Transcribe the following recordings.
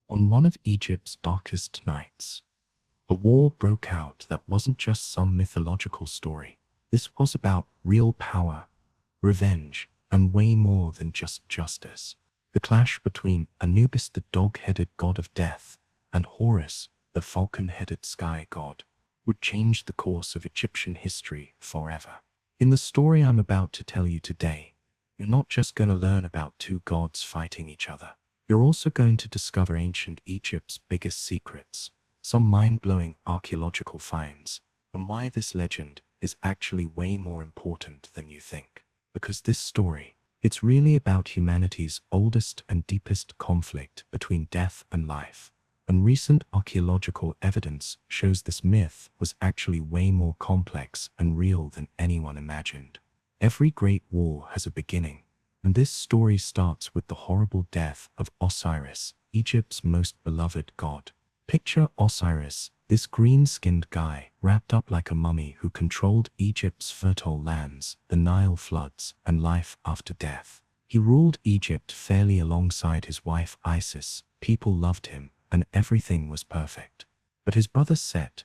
On one of Egypt's darkest nights, a war broke out that wasn't just some mythological story. This was about real power, revenge, and way more than just justice. The clash between Anubis, the dog-headed god of death, and Horus, the falcon-headed sky god, would change the course of Egyptian history forever. In the story I'm about to tell you today, you're not just going to learn about two gods fighting each other. You're also going to discover ancient Egypt's biggest secrets, some mind-blowing archaeological finds, and why this legend is actually way more important than you think. Because this story, it's really about humanity's oldest and deepest conflict between death and life. And recent archaeological evidence shows this myth was actually way more complex and real than anyone imagined. Every great war has a beginning, and this story starts with the horrible death of Osiris, Egypt's most beloved god. Picture Osiris, this green-skinned guy, wrapped up like a mummy who controlled Egypt's fertile lands, the Nile floods, and life after death. He ruled Egypt fairly alongside his wife Isis. People loved him, and everything was perfect. But his brother Set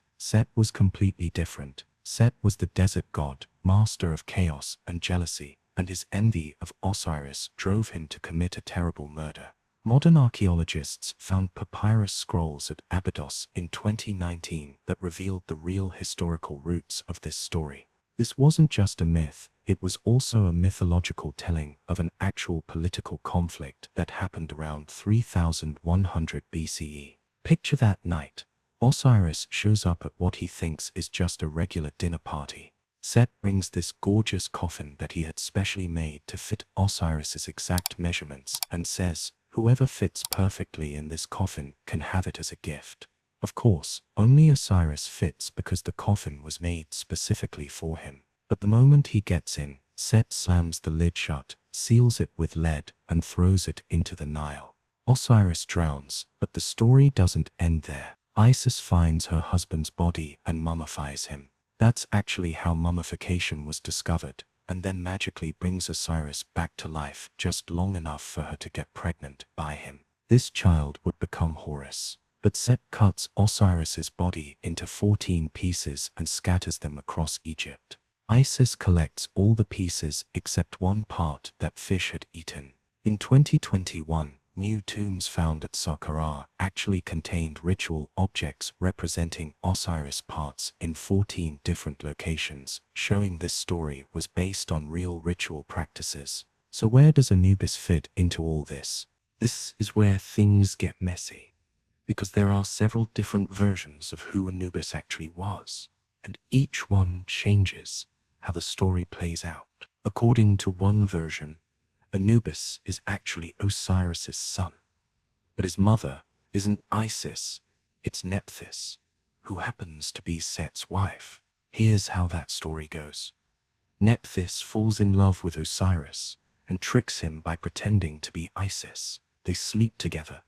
was completely different. Set was the desert god, master of chaos and jealousy, and his envy of Osiris drove him to commit a terrible murder. Modern archaeologists found papyrus scrolls at Abydos in 2019 that revealed the real historical roots of this story. This wasn't just a myth, it was also a mythological telling of an actual political conflict that happened around 3100 BCE. Picture that night. Osiris shows up at what he thinks is just a regular dinner party. Set brings this gorgeous coffin that he had specially made to fit Osiris's exact measurements and says, "Whoever fits perfectly in this coffin can have it as a gift." Of course, only Osiris fits because the coffin was made specifically for him. But the moment he gets in, Set slams the lid shut, seals it with lead, and throws it into the Nile. Osiris drowns, but the story doesn't end there. Isis finds her husband's body and mummifies him. That's actually how mummification was discovered, and then magically brings Osiris back to life just long enough for her to get pregnant by him. This child would become Horus. But Set cuts Osiris's body into 14 pieces and scatters them across Egypt. Isis collects all the pieces except one part that fish had eaten. In 2021, new tombs found at Saqqara actually contained ritual objects representing Osiris parts in 14 different locations, showing this story was based on real ritual practices. So where does Anubis fit into all this? This is where things get messy, because there are several different versions of who Anubis actually was, and each one changes how the story plays out. According to one version, Anubis is actually Osiris's son, but his mother isn't Isis, it's Nephthys, who happens to be Set's wife. Here's how that story goes. Nephthys falls in love with Osiris and tricks him by pretending to be Isis. They sleep together,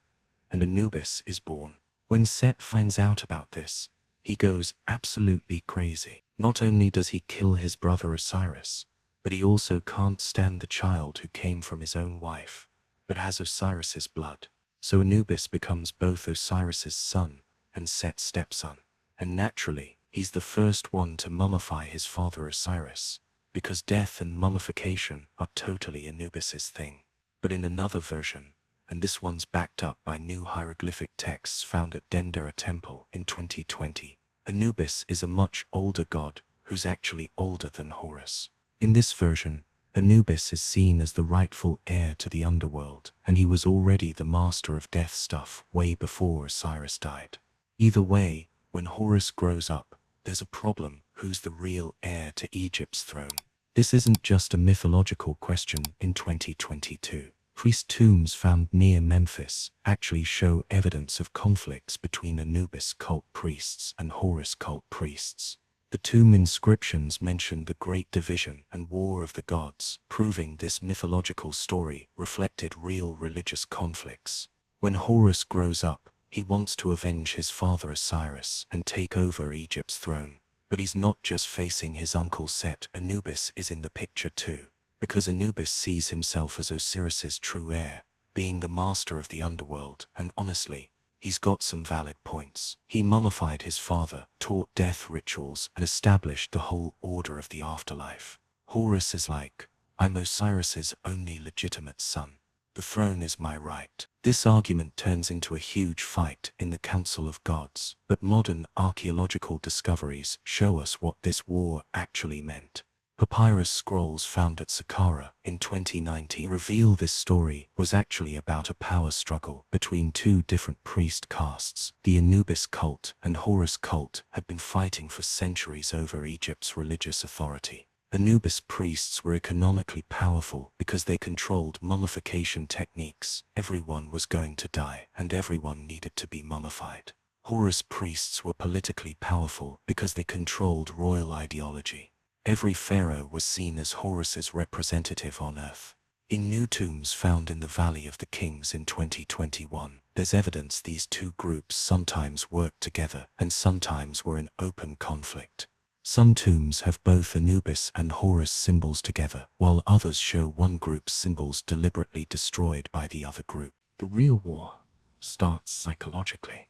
and Anubis is born. When Set finds out about this, he goes absolutely crazy. Not only does he kill his brother Osiris, but he also can't stand the child who came from his own wife, but has Osiris's blood. So Anubis becomes both Osiris's son and Set's stepson. And naturally, he's the first one to mummify his father Osiris, because death and mummification are totally Anubis's thing. But in another version, and this one's backed up by new hieroglyphic texts found at Dendera Temple in 2020, Anubis is a much older god who's actually older than Horus. In this version, Anubis is seen as the rightful heir to the underworld, and he was already the master of death stuff way before Osiris died. Either way, when Horus grows up, there's a problem: who's the real heir to Egypt's throne? This isn't just a mythological question in 2022. Priest tombs found near Memphis actually show evidence of conflicts between Anubis cult priests and Horus cult priests. The tomb inscriptions mention the Great Division and War of the Gods, proving this mythological story reflected real religious conflicts. When Horus grows up, he wants to avenge his father Osiris and take over Egypt's throne. But he's not just facing his uncle Set. Anubis is in the picture too, because Anubis sees himself as Osiris's true heir, being the master of the underworld, and honestly, He's got some valid points. He mummified his father, taught death rituals, and established the whole order of the afterlife. Horus is like, I'm Osiris's only legitimate son. The throne is my right. This argument turns into a huge fight in the Council of Gods, but modern archaeological discoveries show us what this war actually meant. Papyrus scrolls found at Saqqara in 2019 reveal this story was actually about a power struggle between two different priest castes. The Anubis cult and Horus cult had been fighting for centuries over Egypt's religious authority. Anubis priests were economically powerful because they controlled mummification techniques. Everyone was going to die, and everyone needed to be mummified. Horus priests were politically powerful because they controlled royal ideology. Every pharaoh was seen as Horus's representative on earth. In new tombs found in the Valley of the Kings in 2021, there's evidence these two groups sometimes worked together and sometimes were in open conflict. Some tombs have both Anubis and Horus symbols together, while others show one group's symbols deliberately destroyed by the other group. The real war starts psychologically,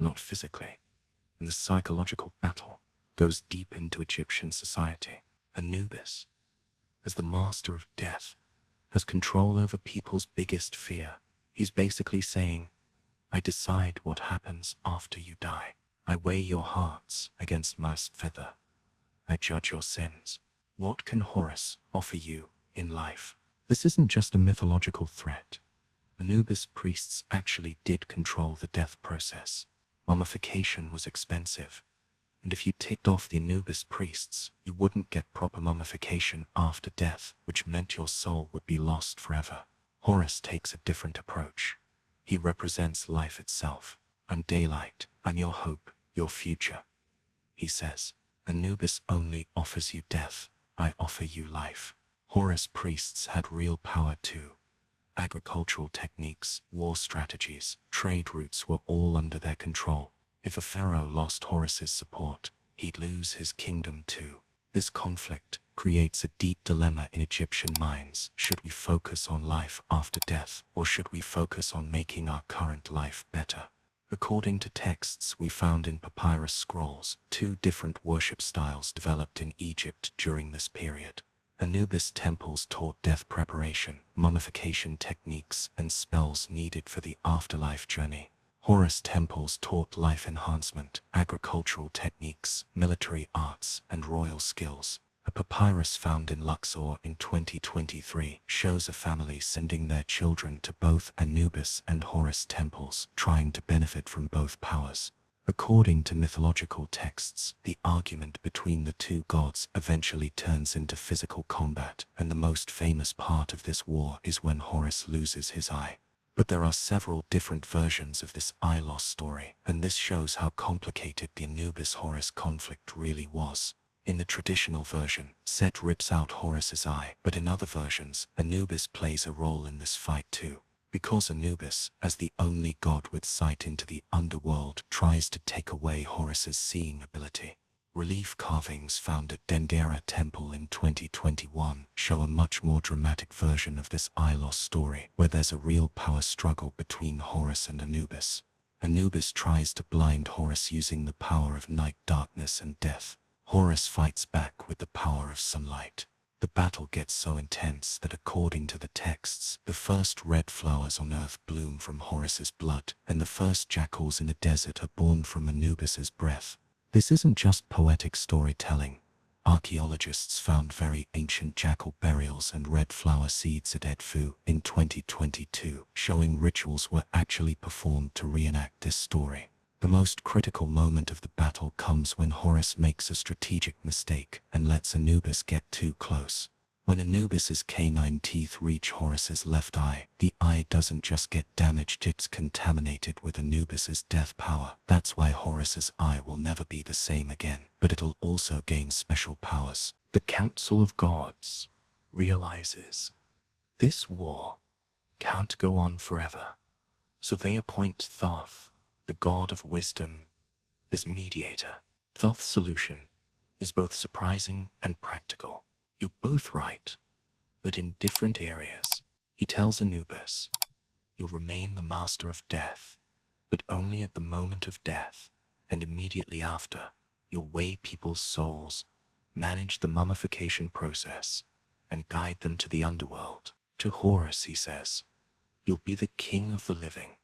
not physically, and the psychological battle goes deep into Egyptian society. Anubis, as the master of death, has control over people's biggest fear. He's basically saying, I decide what happens after you die. I weigh your hearts against my feather. I judge your sins. What can Horus offer you in life? This isn't just a mythological threat. Anubis priests actually did control the death process. Mummification was expensive, and if you ticked off the Anubis priests, you wouldn't get proper mummification after death, which meant your soul would be lost forever. Horus takes a different approach. He represents life itself. I'm daylight, I'm your hope, your future. He says, Anubis only offers you death, I offer you life. Horus priests had real power too. Agricultural techniques, war strategies, trade routes were all under their control. If a pharaoh lost Horus's support, he'd lose his kingdom too. This conflict creates a deep dilemma in Egyptian minds. Should we focus on life after death, or should we focus on making our current life better? According to texts we found in papyrus scrolls, two different worship styles developed in Egypt during this period. Anubis temples taught death preparation, mummification techniques, and spells needed for the afterlife journey. Horus temples taught life enhancement, agricultural techniques, military arts, and royal skills. A papyrus found in Luxor in 2023 shows a family sending their children to both Anubis and Horus temples, trying to benefit from both powers. According to mythological texts, the argument between the two gods eventually turns into physical combat, and the most famous part of this war is when Horus loses his eye. But there are several different versions of this eye loss story, and this shows how complicated the Anubis-Horus conflict really was. In the traditional version, Set rips out Horus's eye, but in other versions, Anubis plays a role in this fight too. Because Anubis, as the only god with sight into the underworld, tries to take away Horus's seeing ability. Relief carvings found at Dendera Temple in 2021 show a much more dramatic version of this eye loss story, where there's a real power struggle between Horus and Anubis. Anubis tries to blind Horus using the power of night, darkness, and death. Horus fights back with the power of sunlight. The battle gets so intense that according to the texts, the first red flowers on earth bloom from Horus's blood, and the first jackals in the desert are born from Anubis's breath. This isn't just poetic storytelling. Archaeologists found very ancient jackal burials and red flower seeds at Edfu in 2022, showing rituals were actually performed to reenact this story. The most critical moment of the battle comes when Horus makes a strategic mistake and lets Anubis get too close. When Anubis's canine teeth reach Horus's left eye, the eye doesn't just get damaged, it's contaminated with Anubis's death power. That's why Horus's eye will never be the same again, but it'll also gain special powers. The Council of Gods realizes this war can't go on forever, so they appoint Thoth, the god of wisdom, as mediator. Thoth's solution is both surprising and practical. You're both right, but in different areas. He tells Anubis, you'll remain the master of death, but only at the moment of death, and immediately after. You'll weigh people's souls, manage the mummification process, and guide them to the underworld. To Horus, he says, you'll be the king of the living,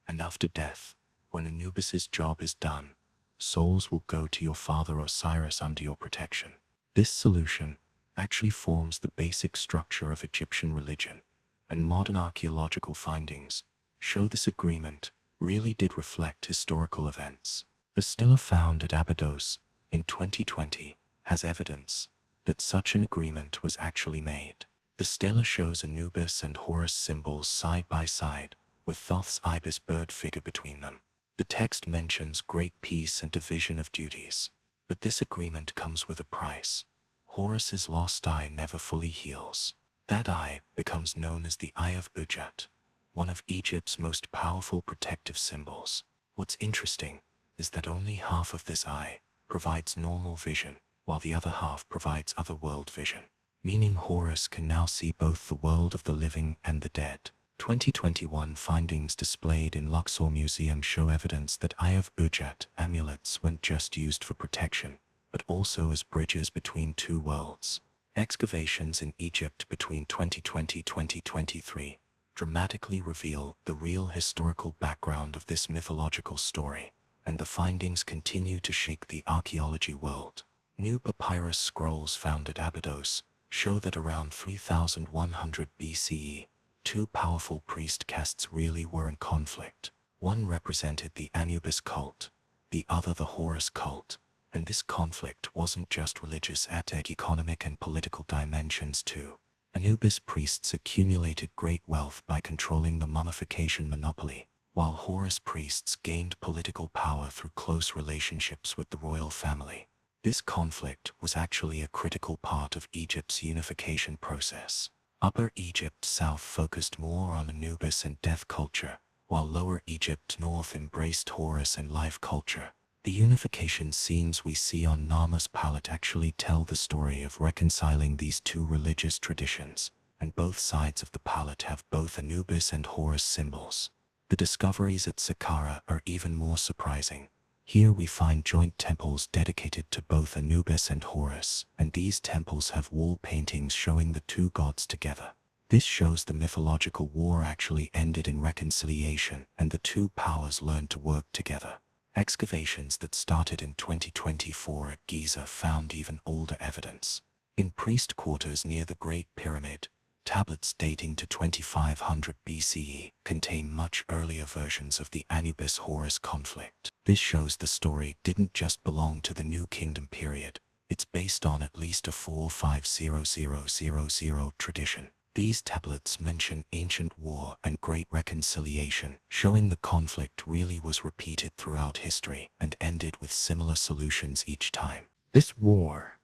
and after death, when Anubis's job is done, souls will go to your father Osiris under your protection. This solution actually forms the basic structure of Egyptian religion, and modern archaeological findings show this agreement really did reflect historical events. The stela found at Abydos in 2020 has evidence that such an agreement was actually made. The stela shows Anubis and Horus symbols side by side, with Thoth's ibis bird figure between them. The text mentions great peace and division of duties, but this agreement comes with a price. Horus's lost eye never fully heals. That eye becomes known as the Eye of Udjat, one of Egypt's most powerful protective symbols. What's interesting is that only half of this eye provides normal vision, while the other half provides otherworld vision, meaning Horus can now see both the world of the living and the dead. 2021 findings displayed in Luxor Museum show evidence that Eye of Udjat amulets weren't just used for protection, but also as bridges between two worlds. Excavations in Egypt between 2020-2023 dramatically reveal the real historical background of this mythological story, and the findings continue to shake the archaeology world. New papyrus scrolls found at Abydos show that around 3100 BCE, two powerful priest castes really were in conflict. One represented the Anubis cult, the other the Horus cult, and this conflict wasn't just religious, it had economic and political dimensions too. Anubis priests accumulated great wealth by controlling the mummification monopoly, while Horus priests gained political power through close relationships with the royal family. This conflict was actually a critical part of Egypt's unification process. Upper Egypt South focused more on Anubis and death culture, while Lower Egypt North embraced Horus and life culture. The unification scenes we see on Nama's palette actually tell the story of reconciling these two religious traditions, and both sides of the palette have both Anubis and Horus symbols. The discoveries at Saqqara are even more surprising. Here we find joint temples dedicated to both Anubis and Horus, and these temples have wall paintings showing the two gods together. This shows the mythological war actually ended in reconciliation, and the two powers learned to work together. Excavations that started in 2024 at Giza found even older evidence. In priest quarters near the Great Pyramid, tablets dating to 2500 BCE contain much earlier versions of the Anubis-Horus conflict. This shows the story didn't just belong to the New Kingdom period, it's based on at least a 450000 tradition. These tablets mention ancient war and great reconciliation, showing the conflict really was repeated throughout history and ended with similar solutions each time. This war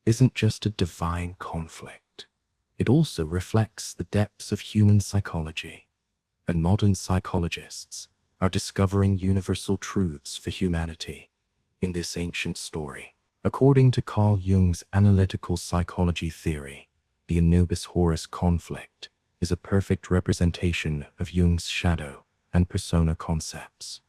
isn't just a divine conflict. It also reflects the depths of human psychology, and modern psychologists are discovering universal truths for humanity in this ancient story. According to Carl Jung's analytical psychology theory, the Anubis-Horus conflict is a perfect representation of Jung's shadow and persona concepts.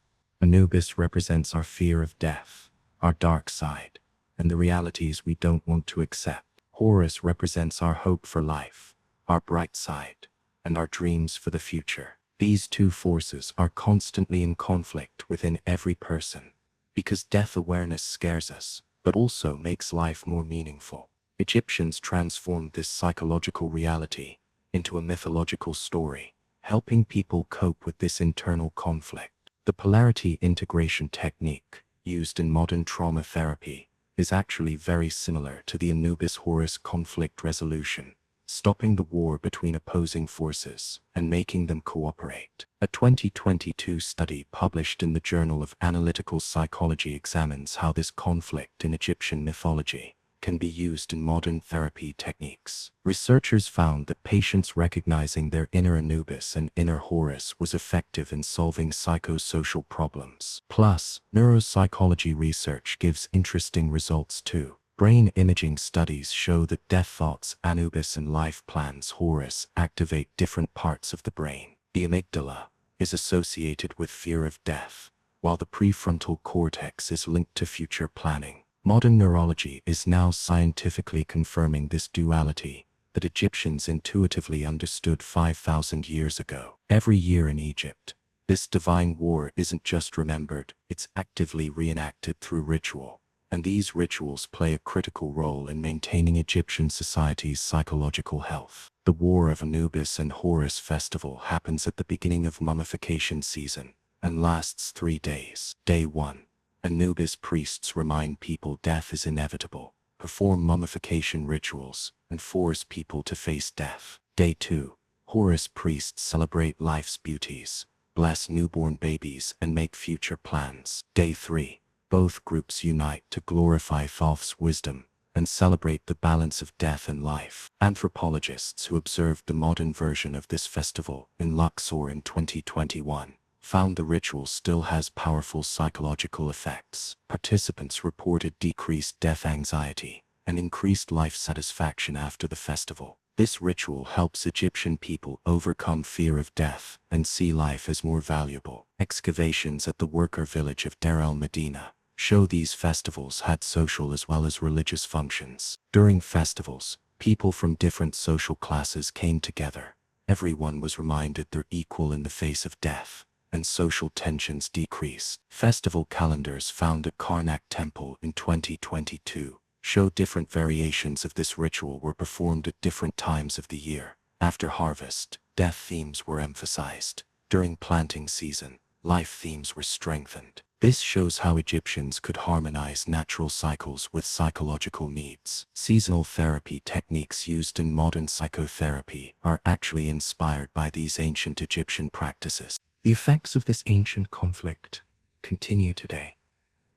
Anubis represents our fear of death, our dark side, and the realities we don't want to accept. Horus represents our hope for life, our bright side, and our dreams for the future. These two forces are constantly in conflict within every person, because death awareness scares us, but also makes life more meaningful. Egyptians transformed this psychological reality into a mythological story, helping people cope with this internal conflict. The polarity integration technique used in modern trauma therapy is actually very similar to the Anubis-Horus conflict resolution, stopping the war between opposing forces and making them cooperate. A 2022 study published in the Journal of Analytical Psychology examines how this conflict in Egyptian mythology can be used in modern therapy techniques. Researchers found that patients recognizing their inner Anubis and inner Horus was effective in solving psychosocial problems. Plus, neuropsychology research gives interesting results too. Brain imaging studies show that death thoughts Anubis and life plans Horus activate different parts of the brain. The amygdala, is associated with fear of death, while the prefrontal cortex is linked to future planning. Modern neurology is now scientifically confirming this duality that Egyptians intuitively understood 5,000 years ago. Every year in Egypt, this divine war isn't just remembered, it's actively reenacted through ritual. And these rituals play a critical role in maintaining Egyptian society's psychological health. The War of Anubis and Horus festival happens at the beginning of mummification season and lasts 3 days. Day 1. Anubis priests remind people death is inevitable, perform mummification rituals, and force people to face death. Day 2. Horus priests celebrate life's beauties, bless newborn babies, and make future plans. Day 3. Both groups unite to glorify Thoth's wisdom and celebrate the balance of death and life. Anthropologists who observed the modern version of this festival in Luxor in 2021 found the ritual still has powerful psychological effects. Participants reported decreased death anxiety and increased life satisfaction after the festival. This ritual helps Egyptian people overcome fear of death and see life as more valuable. Excavations at the worker village of Deir el-Medina show these festivals had social as well as religious functions. During festivals, people from different social classes came together. Everyone was reminded they're equal in the face of death, and social tensions decreased. Festival calendars found at Karnak Temple in 2022 show different variations of this ritual were performed at different times of the year. After harvest, death themes were emphasized. During planting season, life themes were strengthened. This shows how Egyptians could harmonize natural cycles with psychological needs. Seasonal therapy techniques used in modern psychotherapy are actually inspired by these ancient Egyptian practices. The effects of this ancient conflict continue today,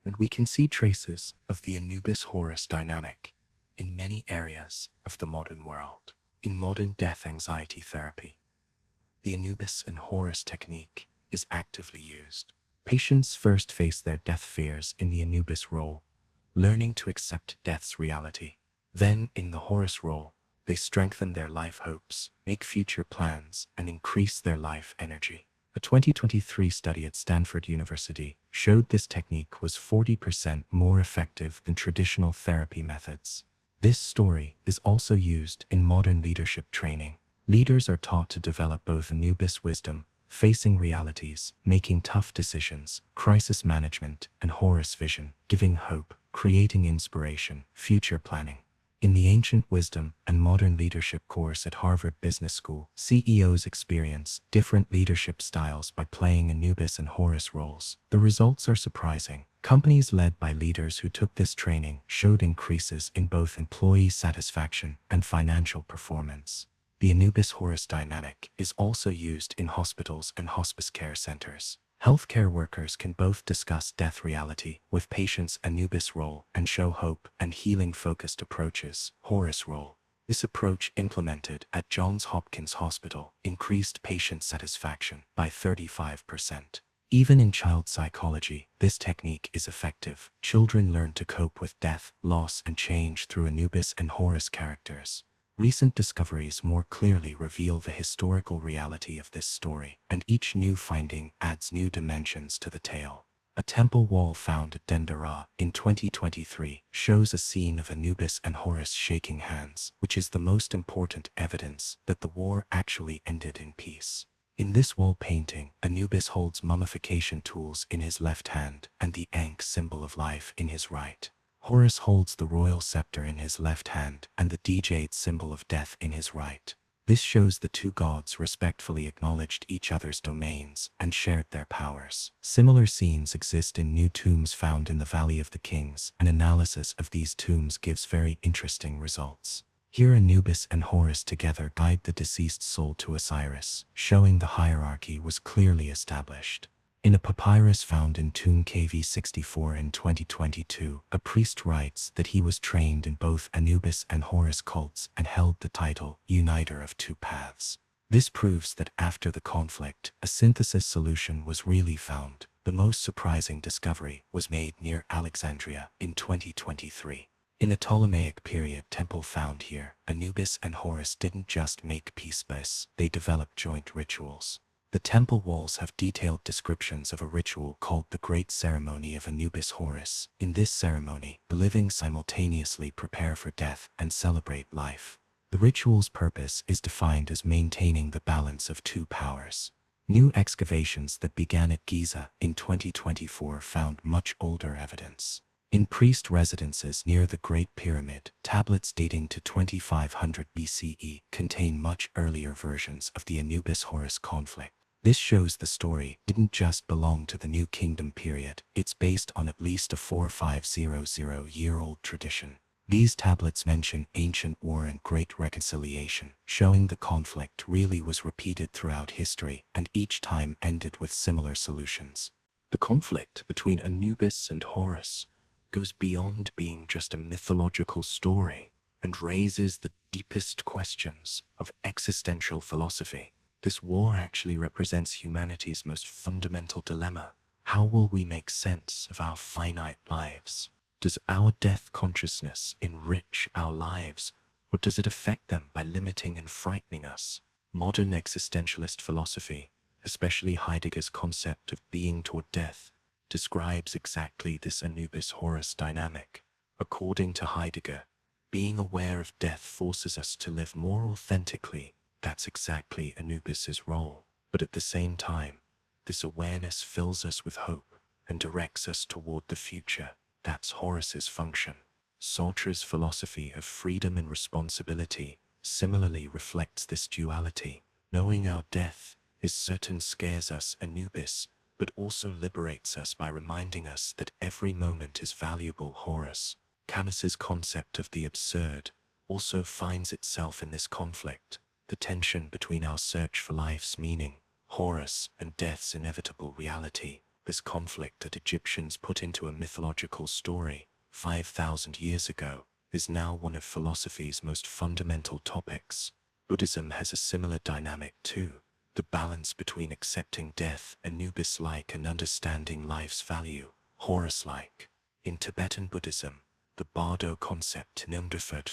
and we can see traces of the Anubis-Horus dynamic in many areas of the modern world. In modern death anxiety therapy, the Anubis and Horus technique is actively used. Patients first face their death fears in the Anubis role, learning to accept death's reality. Then, in the Horus role, they strengthen their life hopes, make future plans, and increase their life energy. A 2023 study at Stanford University showed this technique was 40% more effective than traditional therapy methods. This story is also used in modern leadership training. Leaders are taught to develop both Anubis wisdom, facing realities, making tough decisions, crisis management, and Horus vision, giving hope, creating inspiration, future planning. In the Ancient Wisdom and Modern Leadership course at Harvard Business School, CEOs experience different leadership styles by playing Anubis and Horus roles. The results are surprising. Companies led by leaders who took this training showed increases in both employee satisfaction and financial performance. The Anubis-Horus dynamic is also used in hospitals and hospice care centers. Healthcare workers can both discuss death reality with patients' Anubis role and show hope and healing-focused approaches, Horus role. This approach implemented at Johns Hopkins Hospital increased patient satisfaction by 35%. Even in child psychology, this technique is effective. Children learn to cope with death, loss, and change through Anubis and Horus characters. Recent discoveries more clearly reveal the historical reality of this story, and each new finding adds new dimensions to the tale. A temple wall found at Dendera in 2023 shows a scene of Anubis and Horus shaking hands, which is the most important evidence that the war actually ended in peace. In this wall painting, Anubis holds mummification tools in his left hand and the Ankh symbol of life in his right. Horus holds the royal scepter in his left hand and the Jade symbol of death in his right. This shows the two gods respectfully acknowledged each other's domains and shared their powers. Similar scenes exist in new tombs found in the Valley of the Kings. An analysis of these tombs gives very interesting results. Here Anubis and Horus together guide the deceased soul to Osiris, showing the hierarchy was clearly established. In a papyrus found in Tomb KV64 in 2022, a priest writes that he was trained in both Anubis and Horus cults and held the title Uniter of Two Paths. This proves that after the conflict, a synthesis solution was really found. The most surprising discovery was made near Alexandria in 2023. In a Ptolemaic period temple found here, Anubis and Horus didn't just make peace bliss, they developed joint rituals. The temple walls have detailed descriptions of a ritual called the Great Ceremony of Anubis Horus. In this ceremony, the living simultaneously prepare for death and celebrate life. The ritual's purpose is defined as maintaining the balance of two powers. New excavations that began at Giza in 2024 found much older evidence. In priest residences near the Great Pyramid, tablets dating to 2500 BCE contain much earlier versions of the Anubis-Horus conflict. This shows the story didn't just belong to the New Kingdom period, it's based on at least a 4500-year-old tradition. These tablets mention ancient war and great reconciliation, showing the conflict really was repeated throughout history and each time ended with similar solutions. The conflict between Anubis and Horus goes beyond being just a mythological story and raises the deepest questions of existential philosophy. This war actually represents humanity's most fundamental dilemma. How will we make sense of our finite lives? Does our death consciousness enrich our lives, or does it affect them by limiting and frightening us? Modern existentialist philosophy, especially Heidegger's concept of being toward death, describes exactly this Anubis-Horus dynamic. According to Heidegger, being aware of death forces us to live more authentically. That's exactly Anubis's role. But at the same time, this awareness fills us with hope and directs us toward the future. That's Horus's function. Sartre's philosophy of freedom and responsibility similarly reflects this duality. Knowing our death is certain scares us, Anubis, but also liberates us by reminding us that every moment is valuable. Horus, Camus's concept of the absurd, also finds itself in this conflict. The tension between our search for life's meaning, Horus, and death's inevitable reality. This conflict that Egyptians put into a mythological story 5,000 years ago is now one of philosophy's most fundamental topics. Buddhism has a similar dynamic too. The balance between accepting death, Anubis-like, and understanding life's value, Horus-like. In Tibetan Buddhism, the Bardo concept Nimdafert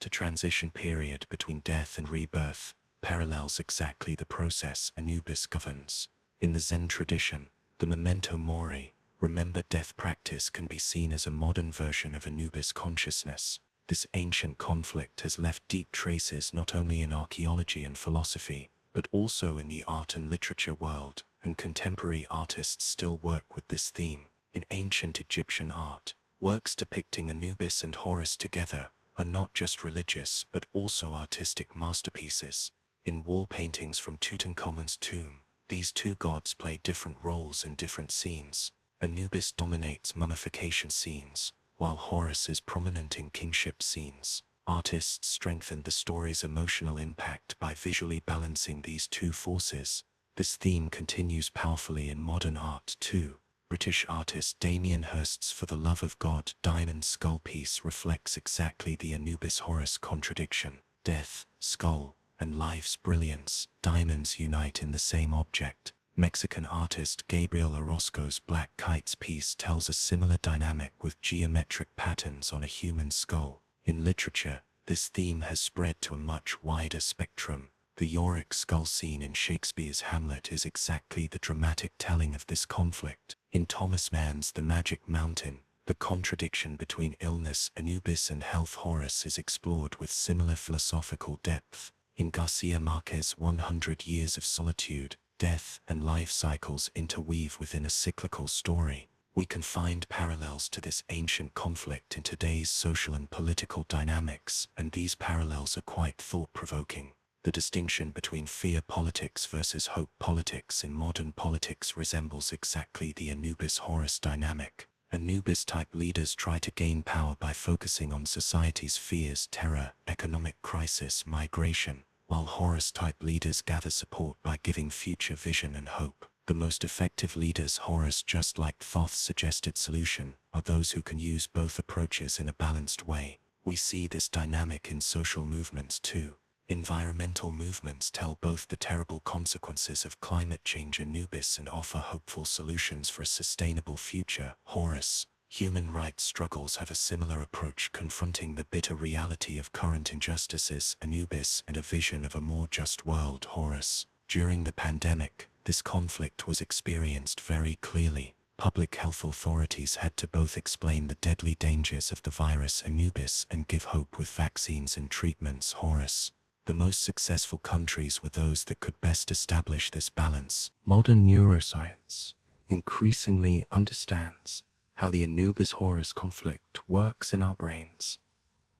the transition period between death and rebirth, parallels exactly the process Anubis governs. In the Zen tradition, the memento mori, remember death practice can be seen as a modern version of Anubis consciousness. This ancient conflict has left deep traces not only in archaeology and philosophy, but also in the art and literature world, and contemporary artists still work with this theme. In ancient Egyptian art, works depicting Anubis and Horus together are not just religious but also artistic masterpieces. In wall paintings from Tutankhamun's tomb, these two gods play different roles in different scenes. Anubis dominates mummification scenes, while Horus is prominent in kingship scenes. Artists strengthen the story's emotional impact by visually balancing these two forces. This theme continues powerfully in modern art too. British artist Damien Hirst's For the Love of God diamond skull piece reflects exactly the Anubis-Horus contradiction. Death, skull, and life's brilliance, diamonds unite in the same object. Mexican artist Gabriel Orozco's Black Kites piece tells a similar dynamic with geometric patterns on a human skull. In literature, this theme has spread to a much wider spectrum. The Yorick skull scene in Shakespeare's Hamlet is exactly the dramatic telling of this conflict. In Thomas Mann's The Magic Mountain, the contradiction between illness Anubis and health Horus is explored with similar philosophical depth. In Garcia Marquez's 100 Years of Solitude, death and life cycles interweave within a cyclical story. We can find parallels to this ancient conflict in today's social and political dynamics, and these parallels are quite thought-provoking. The distinction between fear politics versus hope politics in modern politics resembles exactly the Anubis-Horus dynamic. Anubis-type leaders try to gain power by focusing on society's fears, terror, economic crisis, migration, while Horus-type leaders gather support by giving future vision and hope. The most effective leaders, Horus, just like Thoth's suggested solution, are those who can use both approaches in a balanced way. We see this dynamic in social movements too. Environmental movements tell both the terrible consequences of climate change Anubis and offer hopeful solutions for a sustainable future, Horus. Human rights struggles have a similar approach, confronting the bitter reality of current injustices, Anubis, and a vision of a more just world, Horus. During the pandemic, this conflict was experienced very clearly. Public health authorities had to both explain the deadly dangers of the virus Anubis and give hope with vaccines and treatments Horus. The most successful countries were those that could best establish this balance. Modern neuroscience increasingly understands how the Anubis-Horus conflict works in our brains,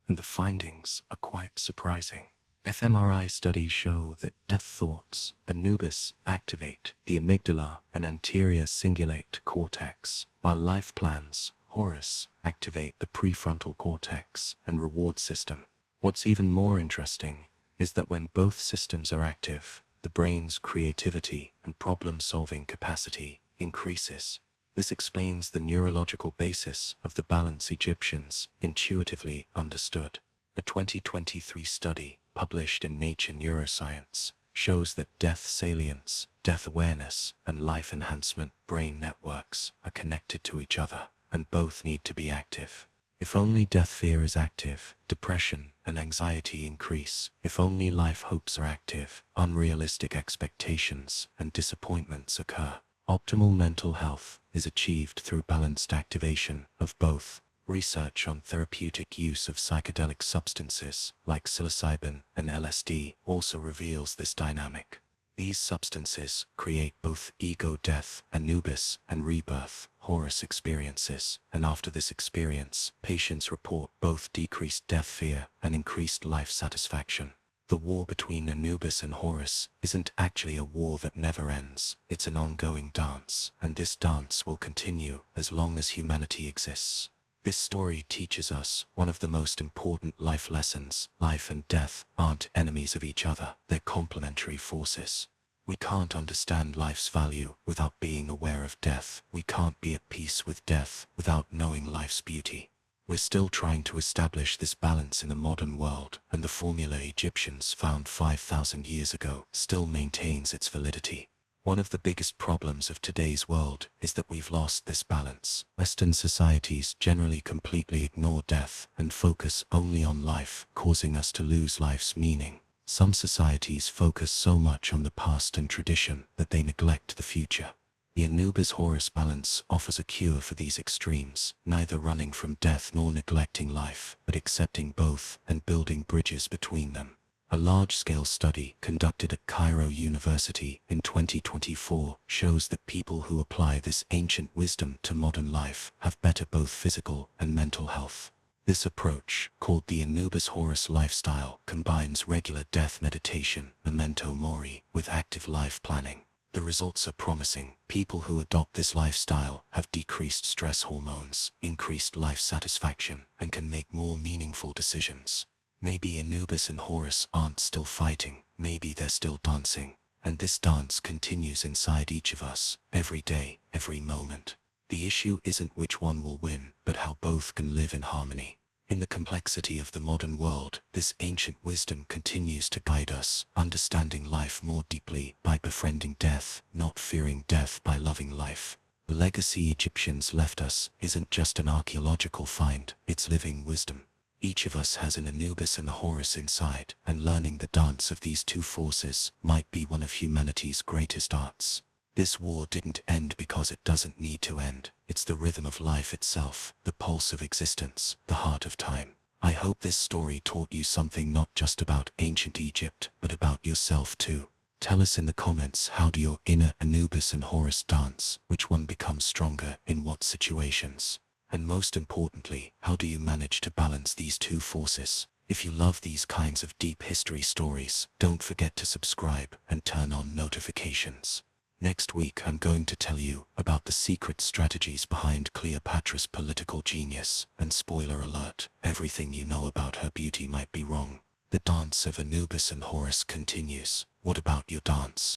and the findings are quite surprising. fMRI studies show that death thoughts, Anubis, activate the amygdala and anterior cingulate cortex, while life plans, Horus, activate the prefrontal cortex and reward system. What's even more interesting is that when both systems are active, the brain's creativity and problem-solving capacity increases. This explains the neurological basis of the balance Egyptians intuitively understood. A 2023 study published in Nature Neuroscience shows that death salience, death awareness, and life enhancement brain networks are connected to each other, and both need to be active. If only death fear is active, depression and anxiety increase. If only life hopes are active, unrealistic expectations and disappointments occur. Optimal mental health is achieved through balanced activation of both. Research on therapeutic use of psychedelic substances like psilocybin and LSD also reveals this dynamic. These substances create both ego death, Anubis, and rebirth, Horus experiences, and after this experience, patients report both decreased death fear and increased life satisfaction. The war between Anubis and Horus isn't actually a war that never ends. It's an ongoing dance, and this dance will continue as long as humanity exists. This story teaches us one of the most important life lessons. Life and death aren't enemies of each other, they're complementary forces. We can't understand life's value without being aware of death. We can't be at peace with death without knowing life's beauty. We're still trying to establish this balance in the modern world, and the formula Egyptians found 5,000 years ago still maintains its validity. One of the biggest problems of today's world is that we've lost this balance. Western societies generally completely ignore death and focus only on life, causing us to lose life's meaning. Some societies focus so much on the past and tradition that they neglect the future. The Anubis-Horus balance offers a cure for these extremes, neither running from death nor neglecting life, but accepting both and building bridges between them. A large-scale study conducted at Cairo University in 2024 shows that people who apply this ancient wisdom to modern life have better both physical and mental health. This approach, called the Anubis-Horus lifestyle, combines regular death meditation, memento mori, with active life planning. The results are promising. People who adopt this lifestyle have decreased stress hormones, increased life satisfaction, and can make more meaningful decisions. Maybe Anubis and Horus aren't still fighting, maybe they're still dancing. And this dance continues inside each of us, every day, every moment. The issue isn't which one will win, but how both can live in harmony. In the complexity of the modern world, this ancient wisdom continues to guide us, understanding life more deeply by befriending death, not fearing death by loving life. The legacy Egyptians left us isn't just an archaeological find, it's living wisdom. Each of us has an Anubis and a Horus inside, and learning the dance of these two forces might be one of humanity's greatest arts. This war didn't end because it doesn't need to end. It's the rhythm of life itself, the pulse of existence, the heart of time. I hope this story taught you something not just about ancient Egypt, but about yourself too. Tell us in the comments, how do your inner Anubis and Horus dance? Which one becomes stronger in what situations? And most importantly, how do you manage to balance these two forces? If you love these kinds of deep history stories, don't forget to subscribe and turn on notifications. Next week I'm going to tell you about the secret strategies behind Cleopatra's political genius, and spoiler alert, everything you know about her beauty might be wrong. The dance of Anubis and Horus continues. What about your dance?